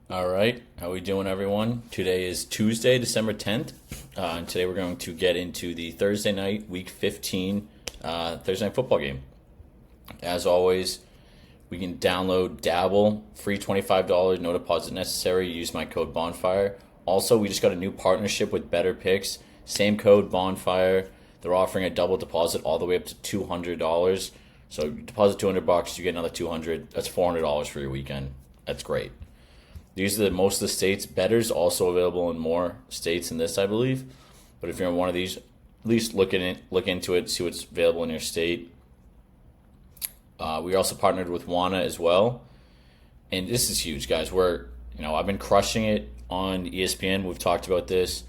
All right, how we doing, everyone? Today is Tuesday, December 10th, and today we're going to get into the Thursday night, Week 15 Thursday night football game. As always, we can download Dabble, free $25, no deposit necessary. Use my code Bonfire. Also, we just got a new partnership with Betr Picks. Same code Bonfire. They're offering a double deposit all the way up to $200. So you deposit $200, you get another $200. That's $400 for your weekend. That's great. These are most of the states. Bettor's also available in more states than this, I believe. But if you're in one of these, at least look into it, see what's available in your state. We also partnered with Wana as well, and this is huge, guys. I've been crushing it on ESPN. We've talked about this.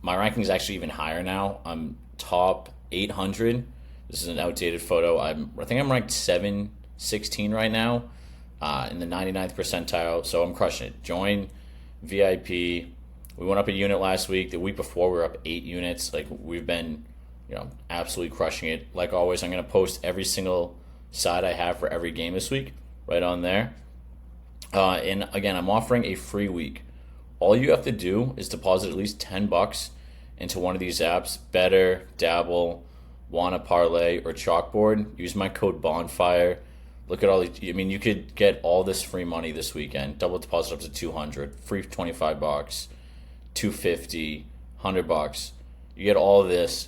My ranking is actually even higher now. I'm top 800. This is an outdated photo. I think I'm ranked 716 right now. In the 99th percentile, so I'm crushing it. Join VIP. We went up a unit last week. The week before, we were up 8 units. Like, we've been, absolutely crushing it. Like always, I'm going to post every single side I have for every game this week right on there. And again, I'm offering a free week. All you have to do is deposit at least $10 into one of these apps: Betr, Dabble, Wanna Parlay, or Chalkboard. Use my code Bonfire. Look at all these. I mean, you could get all this free money this weekend. Double deposit up to $200, free $25, $250, $100. You get all of this,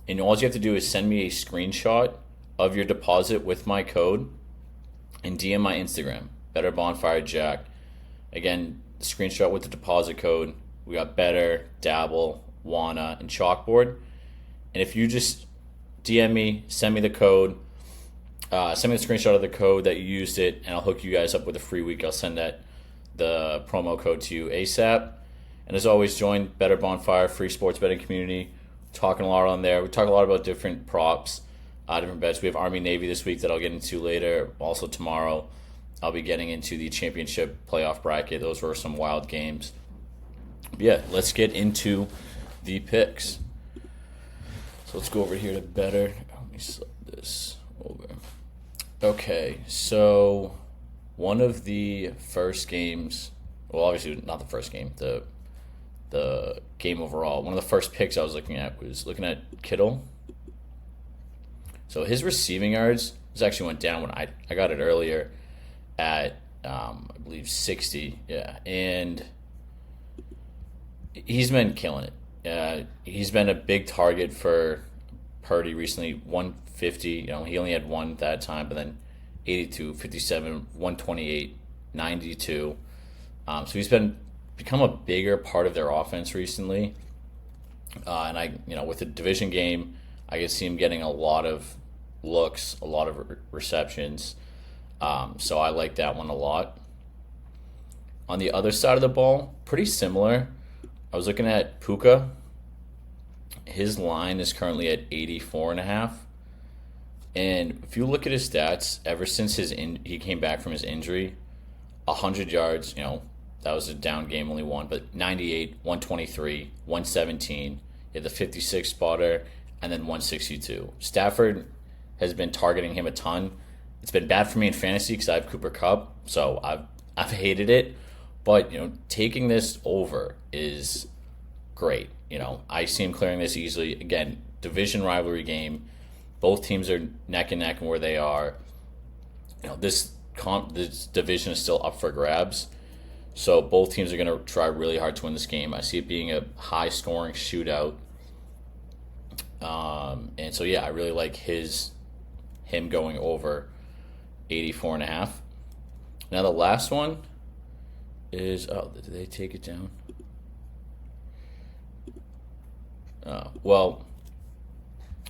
and all you have to do is send me a screenshot of your deposit with my code and DM my Instagram, RF-BONFIREJACK. Again, the screenshot with the deposit code. We got Betr, Dabble, Wana, and Chalkboard. And if you just DM me, send me the code. Send me the screenshot of the code that you used it, and I'll hook you guys up with a free week. I'll send the promo code to you ASAP. And as always, join Betr Bonfire, free sports betting community. Talking a lot on there. We talk a lot about different props, different bets. We have Army Navy this week that I'll get into later. Also tomorrow, I'll be getting into the championship playoff bracket. Those were some wild games. But yeah, let's get into the picks. So let's go over here to Betr. Let me slide this over. Okay, so one of the first games, well, obviously not the first game, the game overall. One of the first picks I was looking at Kittle. So his receiving yards actually went down when I got it earlier at I believe 60. Yeah, and he's been killing it. He's been a big target for Purdy recently. 150, he only had one that time, but then 82, 57, 128, 92. So he's become a bigger part of their offense recently. And with the division game, I could see him getting a lot of looks, a lot of receptions. So I like that one a lot. On the other side of the ball, pretty similar. I was looking at Puka. His line is currently at 84.5. And if you look at his stats, ever since he came back from his injury, 100 yards, that was a down game, only one, but 98, 123, 117, he had the 56 spotter, and then 162. Stafford has been targeting him a ton. It's been bad for me in fantasy because I have Cooper Kupp, so I've hated it. But, taking this over is great. I see him clearing this easily. Again, division rivalry game. Both teams are neck and neck in where they are. This division is still up for grabs. So both teams are going to try really hard to win this game. I see it being a high-scoring shootout. And so, yeah, I really like him going over 84.5. Now the last one is, did they take it down? Well,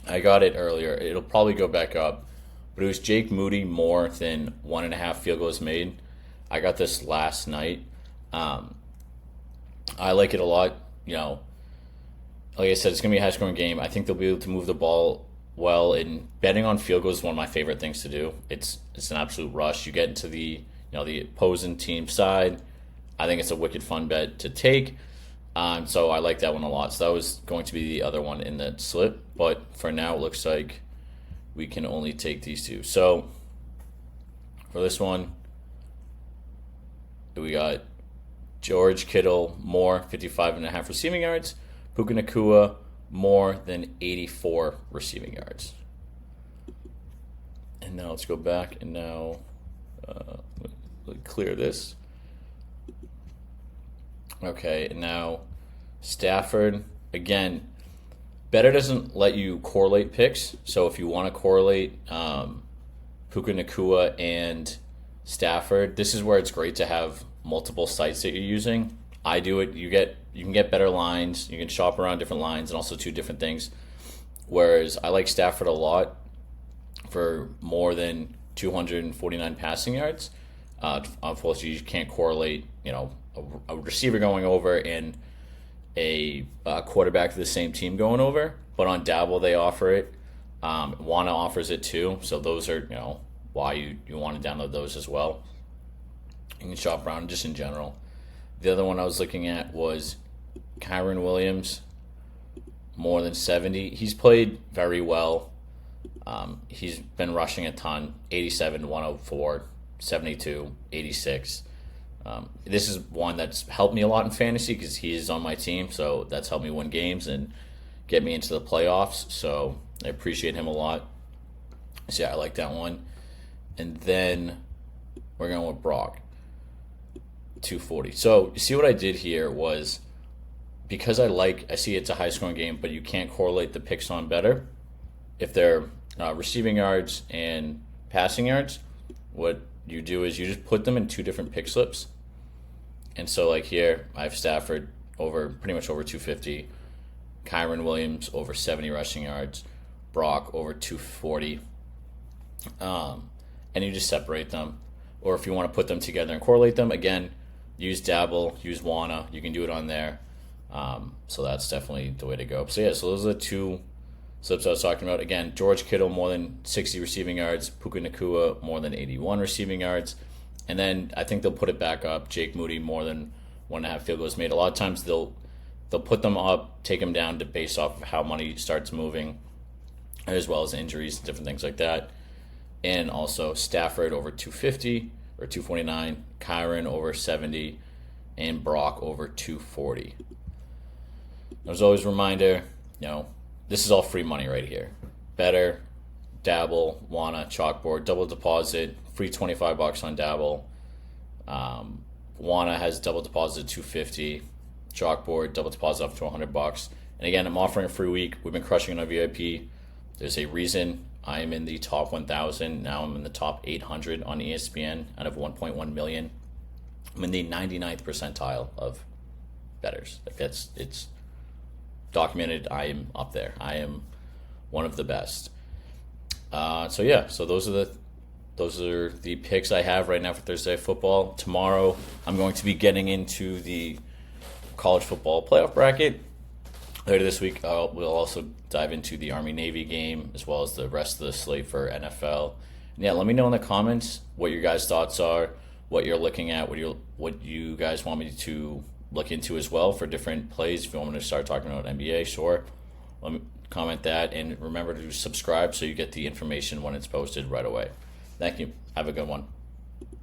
I got it earlier. It'll probably go back up. But it was Jake Moody more than 1.5 field goals made. I got this last night. I like it a lot. Like I said, it's going to be a high-scoring game. I think they'll be able to move the ball well. And betting on field goals is one of my favorite things to do. It's an absolute rush. You get into the opposing team side. I think it's a wicked fun bet to take. So I like that one a lot. So that was going to be the other one in the slip. But for now, it looks like we can only take these two. So for this one, we got George Kittle, more, 55.5 receiving yards. Puka Nacua, more than 84 receiving yards. And now let's go back and now clear this. Okay, and now Stafford, again, Bettor doesn't let you correlate picks. So if you want to correlate Puka Nacua and Stafford, this is where it's great to have multiple sites that you're using. I do it. You can get better lines. You can shop around different lines and also 2 different things. Whereas I like Stafford a lot for more than 249 passing yards. Unfortunately, you can't correlate, a receiver going over and a quarterback of the same team going over. But on Dabble, they offer it. Wana offers it too. So those are, why you want to download those as well. You can shop around just in general. The other one I was looking at was Kyren Williams, more than 70. He's played very well. He's been rushing a ton, 87, 104, 72, 86. This is one that's helped me a lot in fantasy because he is on my team, so that's helped me win games and get me into the playoffs. So I appreciate him a lot. So yeah, I like that one. And then we're going with Brock, 240. So you see what I did here was, because I see it's a high scoring game, but you can't correlate the picks on Bettor. If they're receiving yards and passing yards, what you do is you just put them in 2 different pick slips. And so like here, I have Stafford pretty much over 250, Kyren Williams over 70 rushing yards, Brock over 240. And you just separate them. Or if you want to put them together and correlate them, again, use Dabble, use Wana. You can do it on there. So that's definitely the way to go. So yeah, so those are the 2 slips I was talking about. Again, George Kittle, more than 60 receiving yards. Puka Nacua, more than 81 receiving yards. And then I think they'll put it back up. Jake Moody, more than 1.5 field goals made. A lot of times they'll put them up, take them down to base off of how money starts moving, as well as injuries, different things like that. And also Stafford over 250 or 249, Kyren over 70, and Brock over 240. As always, a reminder, this is all free money right here. Bettor, Dabble, Wana, Chalkboard, double deposit, free $25 on Dabble. Wana has double deposit $250. Chalkboard, double deposit up to $100. And again, I'm offering a free week. We've been crushing on VIP. There's a reason I am in the top 1,000. Now I'm in the top 800 on ESPN out of 1.1 million. I'm in the 99th percentile of bettors. It's documented. I am up there. I am one of the best. So those are the picks I have right now for Thursday football. Tomorrow I'm going to be getting into the college football playoff bracket. Later this week, we'll also dive into the Army-Navy game as well as the rest of the slate for NFL. And yeah, let me know in the comments what your guys' thoughts are, what you're looking at, what you guys want me to look into as well for different plays. If you want me to start talking about NBA, sure. Let me comment that, and remember to subscribe so you get the information when it's posted right away. Thank you. Have a good one.